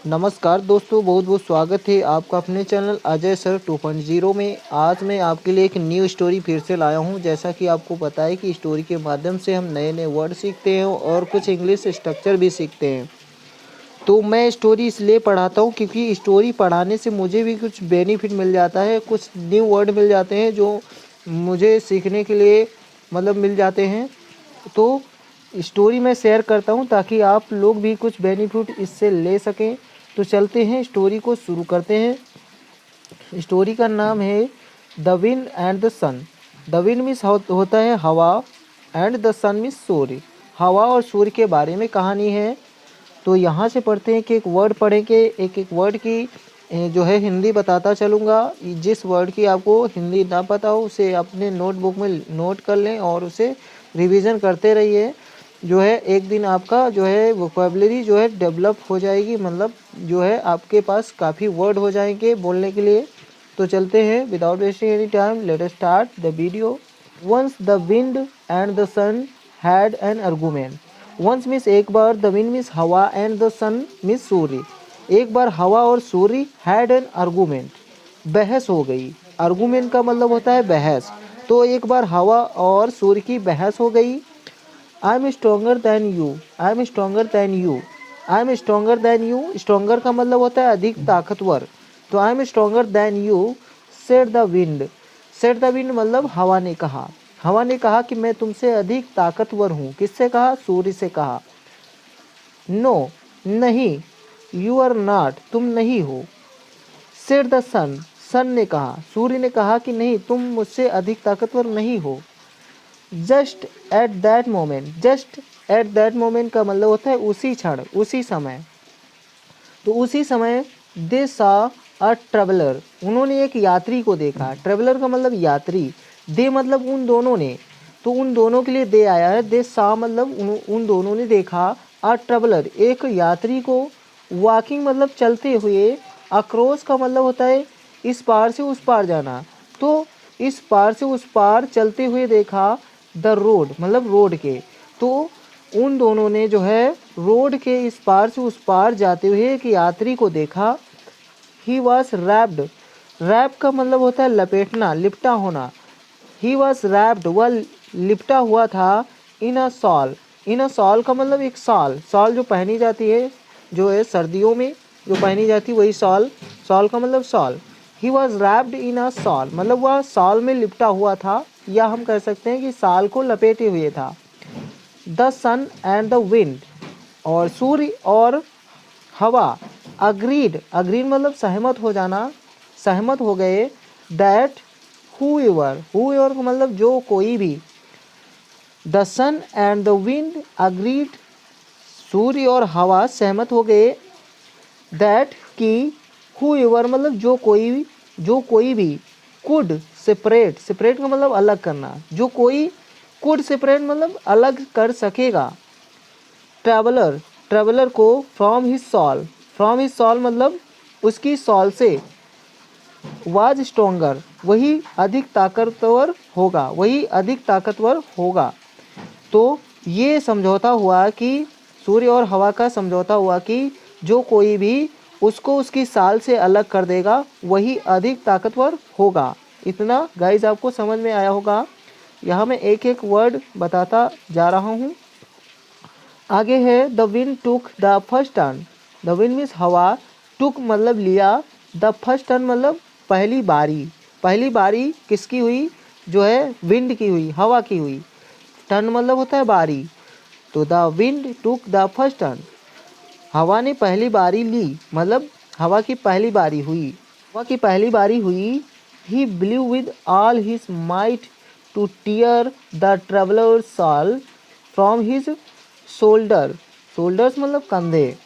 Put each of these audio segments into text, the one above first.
नमस्कार दोस्तों, बहुत बहुत स्वागत है आपका अपने चैनल अजय सर 2.0 में। आज मैं आपके लिए एक न्यू स्टोरी फिर से लाया हूं। जैसा कि आपको पता है कि स्टोरी के माध्यम से हम नए नए वर्ड सीखते हैं और कुछ इंग्लिश स्ट्रक्चर भी सीखते हैं। तो मैं स्टोरी इसलिए पढ़ाता हूं क्योंकि स्टोरी पढ़ाने से मुझे भी कुछ बेनिफिट मिल जाता है, कुछ न्यू वर्ड मिल जाते हैं जो मुझे सीखने के लिए मिल जाते हैं। तो स्टोरी मैं शेयर करता हूं ताकि आप लोग भी कुछ बेनिफिट इससे ले सकें। तो चलते हैं, स्टोरी को शुरू करते हैं। स्टोरी का नाम है the wind and the sun. The wind means होता है हवा, एंड द सन मीन्स सूर्य। हवा और सूर्य के बारे में कहानी है। तो यहाँ से पढ़ते हैं कि एक वर्ड पढ़ेंगे, एक एक वर्ड की जो है हिंदी बताता चलूँगा। जिस वर्ड की आपको हिंदी ना पता हो उसे अपने नोटबुक में नोट कर लें और उसे रिवीजन करते रहिए। जो है एक दिन आपका जो है वोकैबुलरी जो है डेवलप हो जाएगी, जो है आपके पास काफ़ी वर्ड हो जाएंगे बोलने के लिए। तो चलते हैं, without wasting any time let us start the video. Once the wind and the sun had an argument. Once means एक बार, द विंड मीन्स हवा, एंड द सन मीन्स सूर्य। एक बार हवा और सूर्य हैड एन आर्गुमेंट, बहस हो गई। आर्गुमेंट का मतलब होता है बहस। तो एक बार हवा और सूर्य की बहस हो गई। I am stronger than you, I am stronger than you, I am stronger than you. Stronger का मतलब होता है अधिक ताकतवर। तो I am stronger than you said the wind. Said the wind मतलब हवा ने कहा। हवा ने कहा कि मैं तुमसे अधिक ताकतवर हूँ। किससे कहा? सूर्य से कहा। नो, नहीं, यू आर नॉट, तुम नहीं हो। सेड द सन, सन ने कहा, सूर्य ने कहा कि नहीं, तुम मुझसे अधिक ताकतवर नहीं हो। Just at that moment, just at that moment का मतलब होता है उसी क्षण, उसी समय। तो उसी समय दे सा अ ट्रेवलर, उन्होंने एक यात्री को देखा। ट्रेवलर का मतलब यात्री। दे मतलब उन दोनों ने, तो उन दोनों के लिए दे आया है। दे सा मतलब उन दोनों ने देखा अ ट्रेवलर, एक यात्री को। वॉकिंग मतलब चलते हुए। अक्रॉस का मतलब होता है इस पार से उस पार जाना। तो इस पार से उस पार चलते हुए देखा। द रोड मतलब रोड के। तो उन दोनों ने जो है रोड के इस पार से उस पार जाते हुए एक यात्री को देखा। ही वॉज रैप्ड, रैप का मतलब होता है लपेटना, लिपटा होना। ही वॉज रैप्ड, वह लिपटा हुआ था। इन a sol, in a sol का मतलब एक सॉल, सॉल जो पहनी जाती है, जो है सर्दियों में जो पहनी जाती है वही सॉल। सॉल का मतलब shawl. He was wrapped in a shawl मतलब वह सॉल में लिपटा हुआ था, या हम कह सकते हैं कि साल को लपेटे हुए था। The sun and the wind, और सूर्य और हवा। अग्रीड, अग्रीड मतलब सहमत हो जाना, सहमत हो गए। दैट हुएवर, हुएवर का मतलब जो कोई भी। The sun and the wind agreed, सूर्य और हवा सहमत हो गए। दैट कि हुएवर मतलब जो कोई भी। कुड सेपरेट, सेपरेट का मतलब अलग करना, जो कोई। कुड सेपरेट मतलब अलग कर सकेगा। ट्रैवलर, ट्रैवलर को। From his soul, from his soul मतलब उसकी सॉल से। वाज स्ट्रोंगर, वही अधिक ताकतवर होगा, वही अधिक ताकतवर होगा। तो ये समझौता हुआ कि सूर्य और हवा का समझौता हुआ कि जो कोई भी उसको उसकी साल से अलग कर देगा वही अधिक ताकतवर होगा। इतना गाइज आपको समझ में आया होगा। यहाँ मैं एक एक वर्ड बताता जा रहा हूँ। आगे है the wind took the first turn. The wind means हवा, टुक मतलब लिया, द फर्स्ट टर्न मतलब पहली बारी। पहली बारी किसकी हुई? जो है विंड की हुई, हवा की हुई। टर्न मतलब होता है बारी। तो the wind took the first turn, हवा ने पहली बारी ली, मतलब हवा की पहली बारी हुई, हवा की पहली बारी हुई। He blew with all his might to tear the traveller shawl from his shoulder, shoulders मतलब कंधे।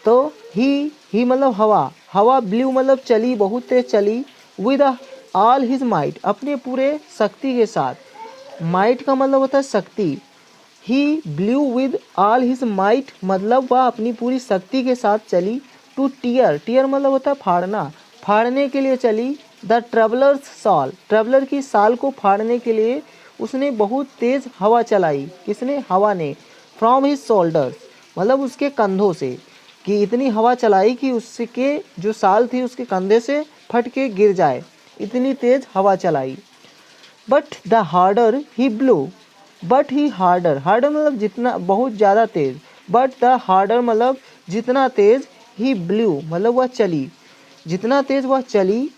तो ही मतलब हवा, हवा ब्लू मतलब चली, बहुत तेज चली। विद ऑल हिज माइट अपने पूरे शक्ति के साथ। माइट का मतलब होता है शक्ति। He blew with all his might मतलब वह अपनी पूरी शक्ति के साथ चली। टू टीयर, टीयर मतलब होता है फाड़ना, फाड़ने के लिए चली। द ट्रेवलर्स सॉल, ट्रेवलर की साल को फाड़ने के लिए उसने बहुत तेज हवा चलाई। किसने? हवा ने। फ्रॉम हिज शोल्डर्स मतलब उसके कंधों से। कि इतनी हवा चलाई कि उसके जो साल थी उसके कंधे से फट के गिर जाए, इतनी तेज हवा चलाई। But the harder he blue, but he harder, harder मतलब जितना बहुत ज़्यादा तेज, बट द हार्डर मतलब जितना तेज, ही ब्लू मतलब वह चली, जितना तेज वह चली,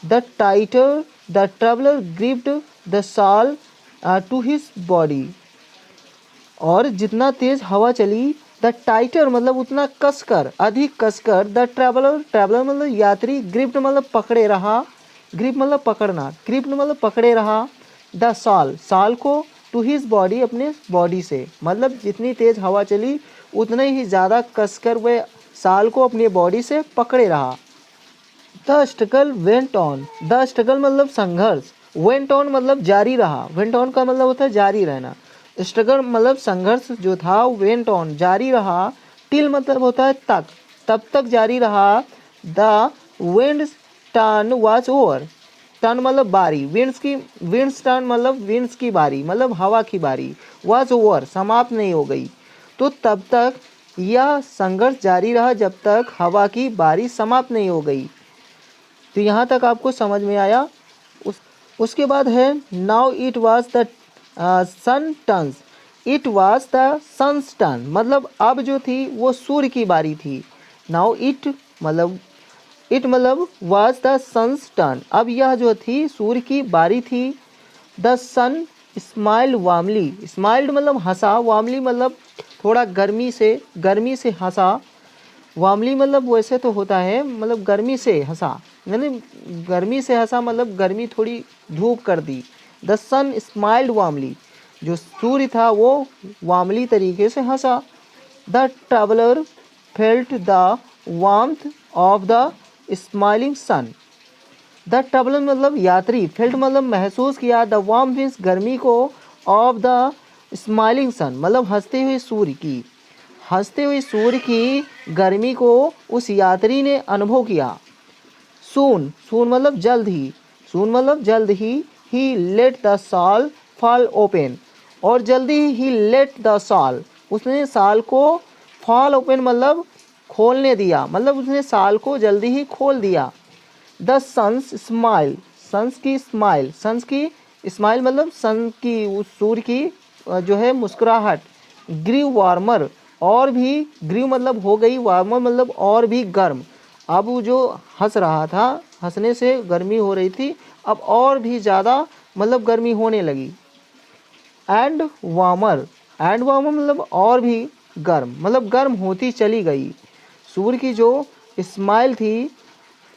the tighter the traveller gripped the shawl to his body, और जितना तेज हवा चली, द टाइटर मतलब उतना कसकर, अधिक कसकर, द ट्रेवलर, ट्रेवलर मतलब यात्री, ग्रिप्ड मतलब पकड़े रहा, ग्रिप मतलब पकड़ना, ग्रिप्ड मतलब पकड़े रहा, द शाल, शाल को, टू हिज बॉडी अपने बॉडी से, मतलब जितनी तेज हवा चली उतने ही ज़्यादा कसकर वह शाल को अपनी बॉडी से पकड़े रहा। The struggle went on, the struggle मतलब संघर्ष, वेंट ऑन मतलब जारी रहा, वेंट ऑन का मतलब होता है जारी रहना, स्ट्रगल मतलब संघर्ष जो था वेंट ऑन जारी रहा, टिल मतलब होता है तक, तब तक जारी रहा, the wind turn was over, turn मतलब बारी, विंड्स टर्न मतलब विंड्स की बारी मतलब हवा की बारी, वाज ओवर समाप्त नहीं हो गई, तो तब तक यह संघर्ष जारी रहा जब तक हवा की बारी समाप्त नहीं हो गई। तो यहाँ तक आपको समझ में आया। उसके बाद है now it was the sun turns, it was the sun's turn मतलब अब जो थी वो सूर्य की बारी थी। नाउ इट मतलब वाज द सन्स टर्न, अब यह जो थी सूर्य की बारी थी। The sun smiled warmly, smiled मतलब हंसा, वार्मली मतलब थोड़ा गर्मी से हंसा, वार्मली मतलब वैसे तो होता है मतलब गर्मी से हंसा, यानी गर्मी से हंसा मतलब गर्मी थोड़ी धूप कर दी। द सन स्माइल्ड वार्मली, जो सूर्य था वो वार्मली तरीके से हंसा। The traveller felt the warmth of the smiling sun, the traveller मतलब यात्री, फेल्ट मतलब महसूस किया, द वार्म मीन्स गर्मी को, ऑफ द स्माइलिंग सन मतलब हंसते हुए सूर्य की गर्मी को उस यात्री ने अनुभव किया। सून मतलब जल्द ही let the shawl fall open, और जल्दी ही लेट द शाल उसने शाल को, फॉल ओपन मतलब खोलने दिया, मतलब उसने शाल को जल्दी ही खोल दिया। द सन्स स्माइल, सन्स की स्माइल मतलब सन की उस सूर्य की जो है मुस्कुराहट, ग्रीव वार्मर और भी, ग्रीव मतलब हो गई, वार्मर मतलब और भी गर्म, अब वो जो हंस रहा था, हंसने से गर्मी हो रही थी, अब और भी ज़्यादा मतलब गर्मी होने लगी। एंड वार्मर मतलब और भी गर्म, मतलब गर्म होती चली गई, सूर्य की जो स्माइल थी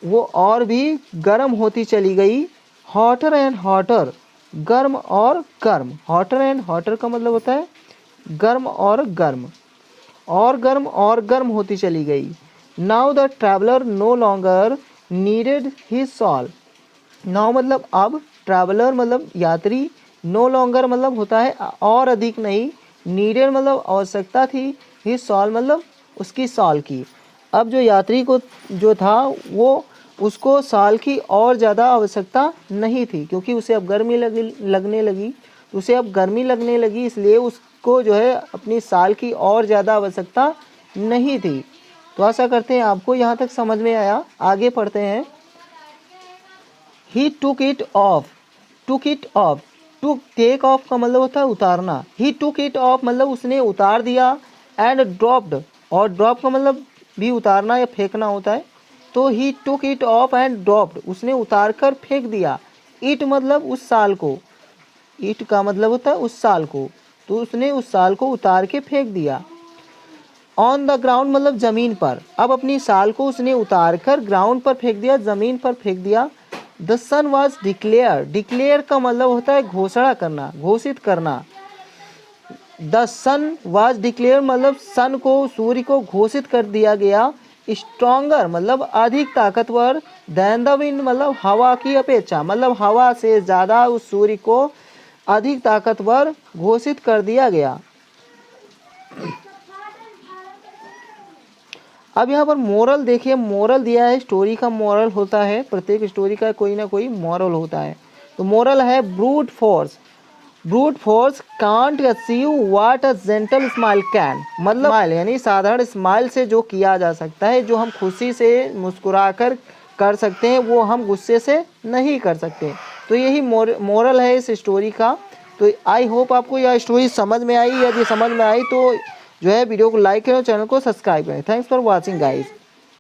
वो और भी गर्म होती चली गई। हॉटर एंड हॉटर, गर्म और गर्म, हॉटर एंड हॉटर का मतलब होता है गर्म और गर्म, और गर्म और गर्म होती चली गई। Now the traveller no longer needed his shawl, now मतलब अब, ट्रैवलर मतलब यात्री, नो लॉन्गर मतलब होता है और अधिक नहीं, नीडेड मतलब आवश्यकता थी, हिज शॉल मतलब उसकी शॉल की, अब जो यात्री को जो था वो उसको शाल की और ज़्यादा आवश्यकता नहीं थी, क्योंकि उसे अब गर्मी लगने लगी, इसलिए उसको जो है अपनी शाल की और ज़्यादा आवश्यकता नहीं थी। तो आशा करते हैं आपको यहाँ तक समझ में आया। आगे पढ़ते हैं। He took it off, to take off का मतलब होता है उतारना, ही टुक इट ऑफ मतलब उसने उतार दिया, एंड ड्रॉप्ड, और ड्रॉप का मतलब भी उतारना या फेंकना होता है, तो he took it off and dropped उसने उतार कर फेंक दिया। इट मतलब उस साल को, इट का मतलब होता है उस साल को, तो उसने उस साल को उतार के फेंक दिया। ऑन द ग्राउंड मतलब ज़मीन पर, अब अपनी साल को उसने उतार कर ग्राउंड पर फेंक दिया, ज़मीन पर फेंक दिया। The sun was declare, declare का मतलब होता है घोषणा करना, घोषित करना। द सन वॉज डिक्लेयर मतलब सन को, सूर्य को घोषित कर दिया गया। स्ट्रॉन्गर मतलब अधिक ताकतवर, दैन द विंड मतलब हवा की अपेक्षा, मतलब हवा से ज़्यादा उस सूर्य को अधिक ताकतवर घोषित कर दिया गया। अब यहाँ पर मोरल देखिए, मोरल दिया है, स्टोरी का मोरल होता है, प्रत्येक स्टोरी का कोई ना कोई मोरल होता है। तो मोरल है brute force, brute force can't achieve what a gentle smile can. मतलब स्माइल यानी साधारण स्माइल से जो किया जा सकता है, जो हम खुशी से मुस्कुराकर कर सकते हैं, वो हम गुस्से से नहीं कर सकते। तो यही मोरल है इस स्टोरी का। तो आई होप आपको यह स्टोरी समझ में आई। यदि समझ में आई तो जो है वीडियो को लाइक करें और चैनल को सब्सक्राइब करें। Thanks for watching guys.